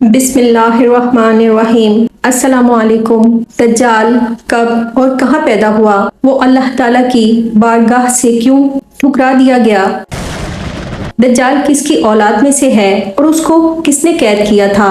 بسم اللہ الرحمن الرحیم۔ السلام علیکم۔ دجال کب اور کہاں پیدا ہوا؟ وہ اللہ تعالیٰ کی بارگاہ سے کیوں ٹھکرا دیا گیا؟ دجال کس کی اولاد میں سے ہے اور اس کو کس نے قید کیا تھا؟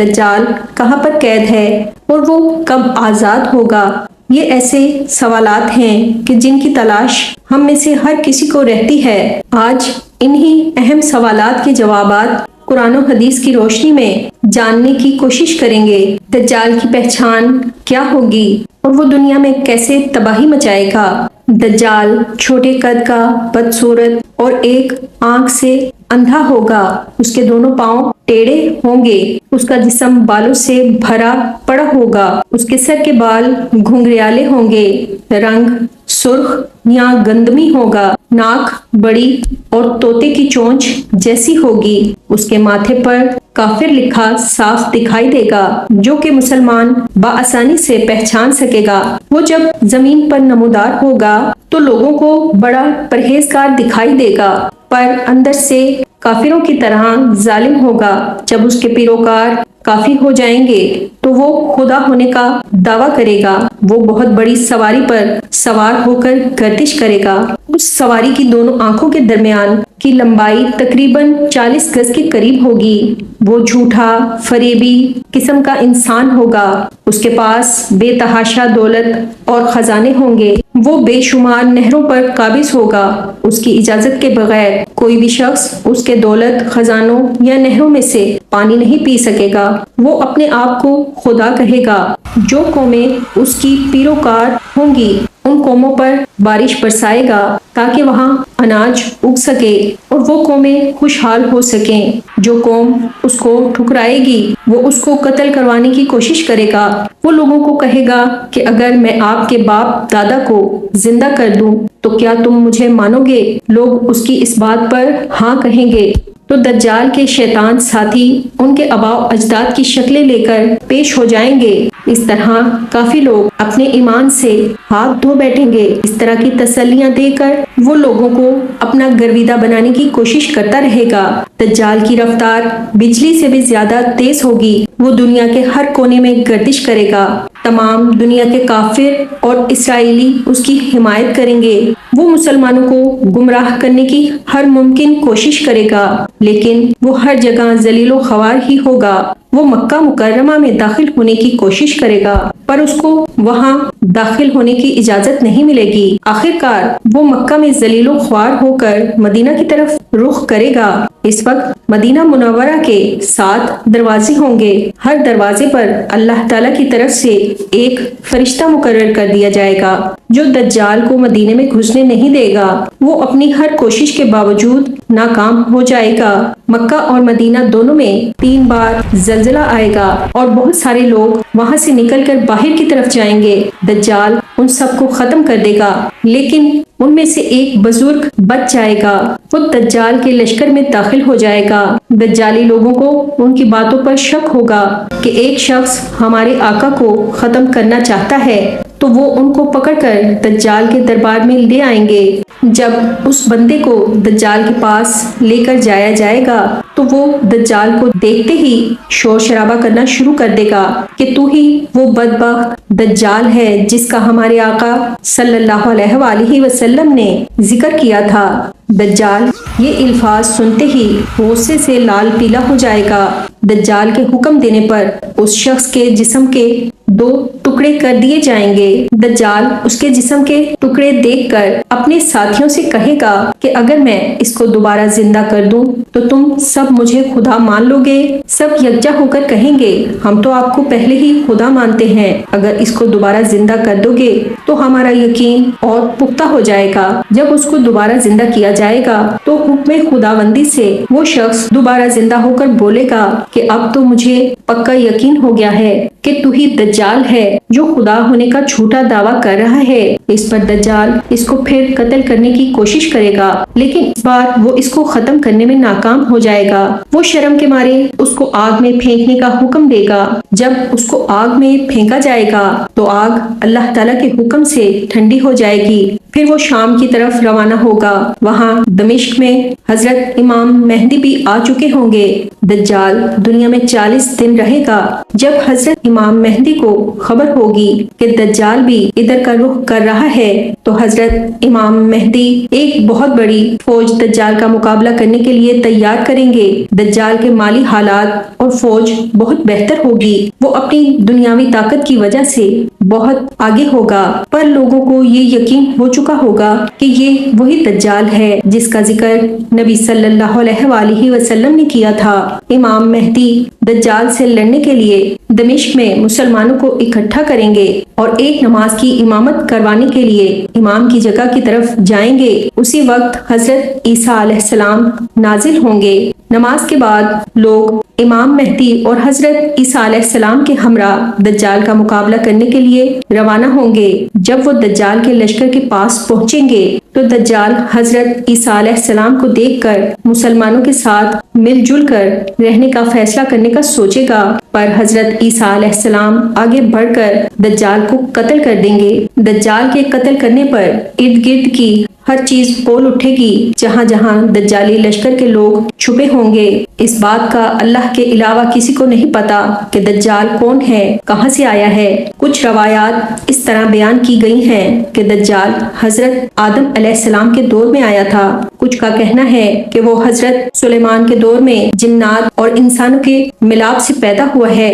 دجال کہاں پر قید ہے اور وہ کب آزاد ہوگا؟ یہ ایسے سوالات ہیں کہ جن کی تلاش ہم میں سے ہر کسی کو رہتی ہے۔ آج انہی اہم سوالات کے جوابات قرآن و حدیث کی روشنی میں جاننے کی کوشش کریں گے۔ دجال کی پہچان کیا ہوگی اور وہ دنیا میں کیسے تباہی مچائے گا؟ دجال چھوٹے قد کا، بدصورت اور ایک آنکھ سے اندھا ہوگا۔ اس کے دونوں پاؤں ٹیڑھے ہوں گے۔ اس کا جسم بالوں سے بھرا پڑا ہوگا۔ اس کے سر کے بال گھنگریالے ہوں گے۔ رنگ سرخ یا گندمی ہوگا۔ ناک بڑی اور طوطے کی چونچ جیسی ہوگی۔ اس کے ماتھے پر کافر لکھا صاف دکھائی دے گا، جو کہ مسلمان بآسانی سے پہچان سکے گا۔ وہ جب زمین پر نمودار ہوگا تو لوگوں کو بڑا پرہیزگار دکھائی دے گا، پر اندر سے کافروں کی طرح ظالم ہوگا۔ جب اس کے پیروکار کافی ہو جائیں گے تو وہ خدا ہونے کا دعویٰ کرے گا۔ وہ بہت بڑی سواری پر سوار ہو کر گردش کرے گا۔ اس سواری کی دونوں آنکھوں کے درمیان کی لمبائی تقریباً 40 گز کے قریب ہوگی۔ وہ جھوٹا، فریبی قسم کا انسان ہوگا۔ اس کے پاس بے تحاشا دولت اور خزانے ہوں گے۔ وہ بے شمار نہروں پر قابض ہوگا۔ اس کی اجازت کے بغیر کوئی بھی شخص اس کے دولت، خزانوں یا نہروں میں سے پانی نہیں پی سکے گا۔ وہ اپنے آپ کو خدا کہے گا۔ جو قومیں اس کی پیروکار ہوں گی ان قوموں پر بارش برسائے گا تاکہ وہاں اناج اگ سکے اور وہ قومیں خوشحال ہو سکیں۔ جو قوم اس کو ٹھکرائے گی وہ اس کو قتل کروانے کی کوشش کرے گا۔ وہ لوگوں کو کہے گا کہ اگر میں آپ کے باپ دادا کو زندہ کر دوں تو کیا تم مجھے مانو گے؟ لوگ اس کی اس بات پر ہاں کہیں گے تو دجال کے شیطان ساتھی ان کے آباء و اجداد کی شکلیں لے کر پیش ہو جائیں گے۔ اس طرح کافی لوگ اپنے ایمان سے ہاتھ دھو بیٹھیں گے۔ اس طرح کی تسلیاں دے کر وہ لوگوں کو اپنا گرویدہ بنانے کی کوشش کرتا رہے گا۔ دجال کی رفتار بجلی سے بھی زیادہ تیز ہوگی۔ وہ دنیا کے ہر کونے میں گردش کرے گا۔ تمام دنیا کے کافر اور اسرائیلی اس کی حمایت کریں گے۔ وہ مسلمانوں کو گمراہ کرنے کی ہر ممکن کوشش کرے گا، لیکن وہ ہر جگہ ذلیل و خوار ہی ہوگا۔ وہ مکہ مکرمہ میں داخل ہونے کی کوشش کرے گا، پر اس کو وہاں داخل ہونے کی اجازت نہیں ملے گی۔ آخر کار وہ مکہ میں ذلیل و خوار ہو کر مدینہ کی طرف رخ کرے گا۔ اس وقت مدینہ منورہ کے 7 دروازے ہوں گے۔ ہر دروازے پر اللہ تعالیٰ کی طرف سے ایک فرشتہ مقرر کر دیا جائے گا جو دجال کو مدینے میں گھسنے نہیں دے گا۔ وہ اپنی ہر کوشش کے باوجود ناکام ہو جائے گا۔ مکہ اور مدینہ دونوں میں 3 بار زلزلہ آئے گا اور بہت سارے لوگ وہاں سے نکل کر باہر کی طرف جائیں گے۔ دجال ان سب کو ختم کر دے گا، لیکن ان میں سے ایک بزرگ بچ جائے گا۔ وہ دجال کے لشکر میں داخل ہو جائے گا۔ دجالی لوگوں کو ان کی باتوں پر شک ہوگا کہ ایک شخص ہمارے آقا کو ختم کرنا چاہتا ہے، تو وہ ان کو پکڑ کر دجال کے دربار میں لے آئیں گے۔ جب اس بندے کو دجال کے پاس لے کر جایا جائے گا تو وہ دجال کو دیکھتے ہی شور شرابہ کرنا شروع کر دے گا کہ تو ہی وہ بدبخت دجال ہے جس کا ہمارے آقا صلی اللہ علیہ وآلہ وسلم نے ذکر کیا تھا۔ دجال یہ الفاظ سنتے ہی غصے سے لال پیلا ہو جائے گا۔ دجال کے حکم دینے پر اس شخص کے جسم کے 2 ٹکڑے کر دیے جائیں گے۔ دجال اس کے جسم کے ٹکڑے دیکھ کر اپنے ساتھیوں سے کہے گا کہ اگر میں اس کو دوبارہ زندہ کر دوں تو تم سب مجھے خدا مان لو گے؟ سب یکجا ہو کر کہیں گے ہم تو آپ کو پہلے ہی خدا مانتے ہیں، اگر اس کو دوبارہ زندہ کر دو گے تو ہمارا یقین اور پختہ ہو جائے گا۔ جب اس کو دوبارہ زندہ کیا جائے گا تو حکم خداوندی سے وہ شخص دوبارہ زندہ ہو کر بولے گا کہ اب تو مجھے پکا یقین ہو گیا ہے کہ تو ہی دجال ہے جو خدا ہونے کا جھوٹا دعویٰ کر رہا ہے۔ اس پر دجال اس کو پھر قتل کرنے کی کوشش کرے گا، لیکن اس بار وہ اس کو ختم کرنے میں ناکام ہو جائے گا۔ وہ شرم کے مارے اس کو آگ میں پھینکنے کا حکم دے گا۔ جب اس کو آگ میں پھینکا جائے گا تو آگ اللہ تعالیٰ کے حکم سے ٹھنڈی ہو جائے گی پھر وہ شام کی طرف روانہ ہوگا۔ وہاں دمشق میں حضرت امام مہدی بھی آ چکے ہوں گے۔ دجال دنیا میں 40 دن رہے گا۔ جب حضرت امام مہدی کو خبر ہوگی کہ دجال بھی ادھر کا رخ کر رہا ہے تو حضرت امام مہدی ایک بہت بڑی فوج دجال کا مقابلہ کرنے کے لیے تیار کریں گے۔ دجال کے مالی حالات اور فوج بہت بہتر ہوگی۔ وہ اپنی دنیاوی طاقت کی وجہ سے بہت آگے ہوگا، پر لوگوں کو یہ یقین ہو چکا ہوگا کہ یہ وہی دجال ہے جس کا ذکر نبی صلی اللہ علیہ وآلہ وسلم نے کیا تھا۔ امام مہدی دجال سے لڑنے کے لیے دمشق میں مسلمانوں کو اکٹھا کریں گے اور ایک نماز کی امامت کروانے کے لیے امام کی جگہ کی طرف جائیں گے۔ اسی وقت حضرت عیسیٰ علیہ السلام نازل ہوں گے۔ نماز کے بعد لوگ امام مہدی اور حضرت عیسیٰ علیہ السلام کے ہمراہ دجال کا مقابلہ کرنے کے لیے روانہ ہوں گے۔ جب وہ دجال کے لشکر کے پاس پہنچیں گے تو دجال حضرت عیسیٰ علیہ السلام کو دیکھ کر مسلمانوں کے ساتھ مل جل کر رہنے کا فیصلہ کرنے کا سوچے گا، پر حضرت عیسیٰ علیہ السلام آگے بڑھ کر دجال کو قتل کر دیں گے۔ دجال کے قتل کرنے پر ارد گرد کی ہر چیز بول اٹھے گی۔ جہاں جہاں دجالی لشکر کے لوگ چھپے ہوں گے، اس بات کا اللہ کے علاوہ کسی کو نہیں پتا کہ دجال کون ہے، کہاں سے آیا ہے۔ کچھ روایات اس طرح بیان کی گئی ہیں کہ دجال حضرت آدم علیہ السلام کے دور میں آیا تھا۔ کچھ کا کہنا ہے کہ وہ حضرت سلیمان کے دور میں جنات اور انسانوں کے ملاپ سے پیدا ہوا ہے۔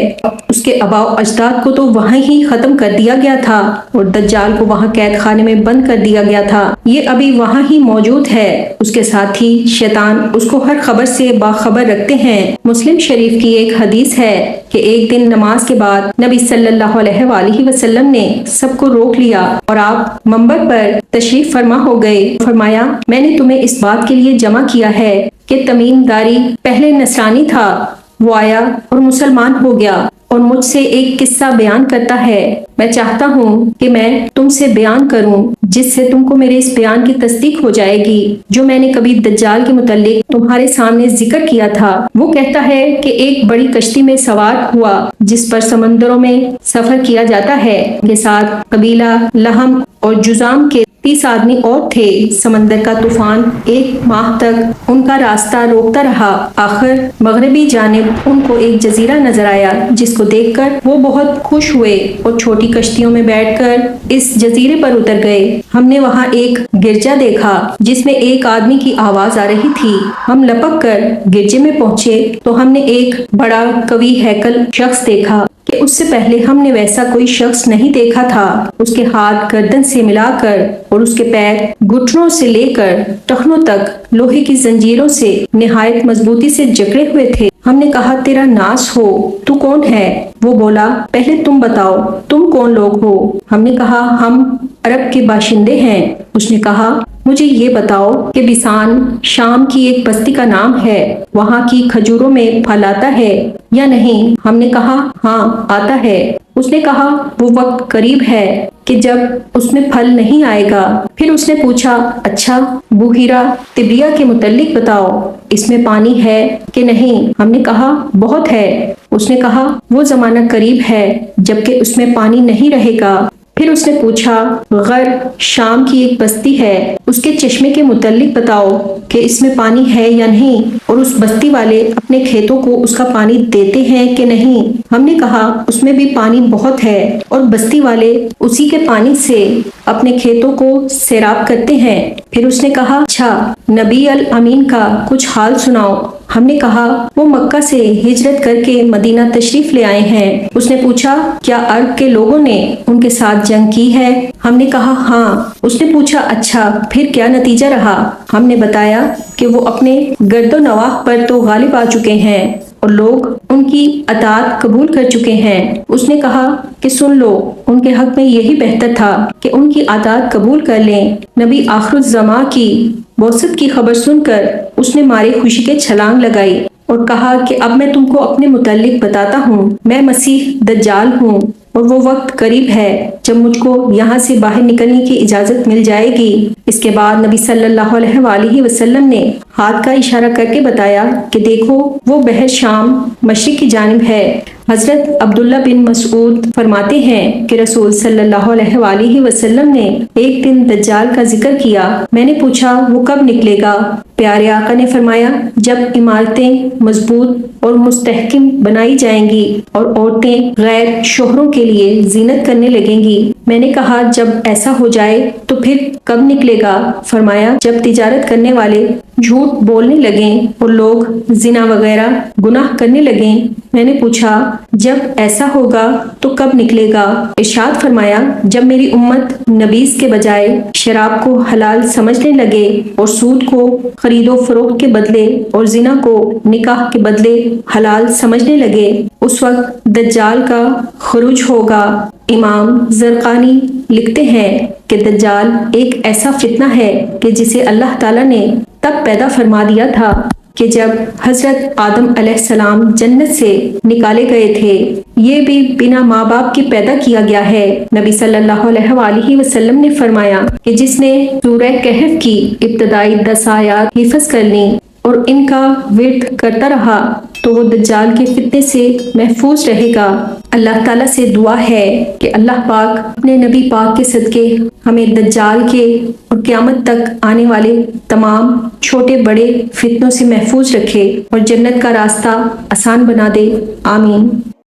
اس کے آباء و اجداد کو تو وہاں ہی ختم کر دیا گیا تھا اور دجال کو وہاں قید خانے میں بند کر دیا گیا تھا۔ یہ ابھی وہاں ہی موجود ہے۔ اس کے ساتھ ہی شیطان اس کو ہر خبر سے باخبر رکھتے ہیں۔ مسلم شریف کی ایک حدیث ہے کہ ایک دن نماز کے بعد نبی صلی اللہ علیہ وآلہ وسلم نے سب کو روک لیا اور آپ منبر پر تشریف فرما ہو گئے۔ فرمایا، میں نے تمہیں اس بات کے لیے جمع کیا ہے کہ تمیم داری پہلے نصرانی تھا، وہ آیا اور مسلمان ہو گیا اور مجھ سے ایک قصہ بیان کرتا ہے۔ میں چاہتا ہوں کہ میں تم سے بیان کروں جس سے تم کو میرے اس بیان کی تصدیق ہو جائے گی جو میں نے کبھی دجال کے متعلق تمہارے سامنے ذکر کیا تھا۔ وہ کہتا ہے کہ ایک بڑی کشتی میں سوار ہوا جس پر سمندروں میں سفر کیا جاتا ہے۔ کے ساتھ قبیلہ لہم اور جزام کے 30 آدمی اور تھے۔ سمندر کا طوفان 1 ماہ تک ان کا راستہ روکتا رہا۔ آخر مغربی جانب ان کو ایک جزیرہ نظر آیا جس کو دیکھ کر وہ بہت خوش ہوئے اور چھوٹی کشتیوں میں بیٹھ کر اس جزیرے پر اتر گئے۔ ہم نے وہاں ایک گرجا دیکھا جس میں ایک آدمی کی آواز آ رہی تھی۔ ہم لپک کر گرجے میں پہنچے تو ہم نے ایک بڑا قوی ہیکل شخص دیکھا کہ اس سے پہلے ہم نے ویسا کوئی شخص نہیں دیکھا تھا۔ اس کے ہاتھ گردن سے ملا کر اور اس کے پیر گھٹنوں سے لے کر ٹخنوں تک لوہے کی زنجیروں سے نہایت مضبوطی سے جکڑے ہوئے تھے۔ ہم نے کہا، تیرا ناس ہو، تو کون ہے؟ وہ بولا، پہلے تم بتاؤ، تم کون لوگ ہو؟ ہم نے کہا، ہم عرب کے باشندے ہیں۔ اس نے کہا، مجھے یہ بتاؤ کہ بسان شام کی ایک بستی کا نام ہے، وہاں کی کھجوروں میں پھل آتا ہے یا نہیں؟ ہم نے کہا، ہاں آتا ہے۔ اس نے کہا، وہ وقت قریب ہے کہ جب اس میں پھل نہیں آئے گا۔ پھر اس نے پوچھا، اچھا بحیرہ طبریہ کے متعلق بتاؤ، اس میں پانی ہے کہ نہیں؟ ہم نے کہا، بہت ہے۔ اس نے کہا، وہ زمانہ قریب ہے جبکہ اس میں پانی نہیں رہے گا۔ پھر اس نے پوچھا، غر شام کی ایک بستی ہے، اس کے چشمے کے متعلق بتاؤ کہ اس میں پانی ہے یا نہیں، اور اس بستی والے اپنے کھیتوں کو اس کا پانی دیتے ہیں کہ نہیں؟ ہم نے کہا، اس میں بھی پانی بہت ہے اور بستی والے اسی کے پانی سے اپنے کھیتوں کو سیراب کرتے ہیں۔ پھر اس نے کہا، اچھا نبی الامین کا کچھ حال سناؤ۔ ہم نے کہا، وہ مکہ سے ہجرت کر کے مدینہ تشریف لے آئے ہیں۔ اس نے پوچھا، کیا عرب کے لوگوں نے ان کے ساتھ جنگ کی ہے؟ ہم نے کہا، ہاں۔ اس نے پوچھا، اچھا پھر کیا نتیجہ رہا؟ ہم نے بتایا کہ وہ اپنے گرد و نواح پر تو غالب آ چکے ہیں اور لوگ ان کی اطاعت قبول کر چکے ہیں۔ اس نے کہا کہ سن لو، ان کے حق میں یہی بہتر تھا کہ ان کی اطاعت قبول کر لیں۔ نبی آخر الزماں کی بعثت کی خبر سن کر اس نے مارے خوشی کے چھلانگ لگائی اور کہا کہ اب میں تم کو اپنے متعلق بتاتا ہوں، میں مسیح دجال ہوں اور وہ وقت قریب ہے جب مجھ کو یہاں سے باہر نکلنے کی اجازت مل جائے گی۔ اس کے بعد نبی صلی اللہ علیہ وآلہ وسلم نے ہاتھ کا اشارہ کر کے بتایا کہ دیکھو وہ بحر شام مشرق کی جانب ہے۔ حضرت عبداللہ بن مسعود فرماتے ہیں کہ رسول صلی اللہ علیہ وآلہ وسلم نے ایک دن دجال کا ذکر کیا۔ میں نے پوچھا وہ کب نکلے گا؟ پیارے آقا نے فرمایا جب عمارتیں مضبوط اور مستحکم بنائی جائیں گی اور عورتیں غیر شوہروں کے لیے زینت کرنے لگیں گی۔ میں نے کہا جب ایسا ہو جائے تو پھر کب نکلے گا؟ فرمایا جب تجارت کرنے والے جھوٹ بولنے لگیں اور لوگ زنا وغیرہ گناہ کرنے لگیں۔ میں نے پوچھا جب ایسا ہوگا تو کب نکلے گا؟ ارشاد فرمایا جب میری امت نبیذ کے بجائے شراب کو حلال سمجھنے لگے اور سود کو خرید و فروخت کے بدلے اور زنا کو نکاح کے بدلے حلال سمجھنے لگے، اس وقت دجال کا خروج ہوگا۔ امام زرقانی لکھتے ہیں کہ دجال ایک ایسا فتنہ ہے کہ جسے اللہ تعالیٰ نے تب پیدا فرما دیا تھا کہ جب حضرت آدم علیہ السلام جنت سے نکالے گئے تھے، یہ بھی بنا ماں باپ کے پیدا کیا گیا ہے۔ نبی صلی اللہ علیہ وآلہ وسلم نے فرمایا کہ جس نے سورہ کہف کی ابتدائی 10 آیات حفظ کر لیں اور ان کا ورد کرتا رہا تو وہ دجال کے فتنے سے محفوظ رہے گا۔ اللہ تعالیٰ سے دعا ہے کہ اللہ پاک اپنے نبی پاک کے صدقے ہمیں دجال کے اور قیامت تک آنے والے تمام چھوٹے بڑے فتنوں سے محفوظ رکھے اور جنت کا راستہ آسان بنا دے۔ آمین۔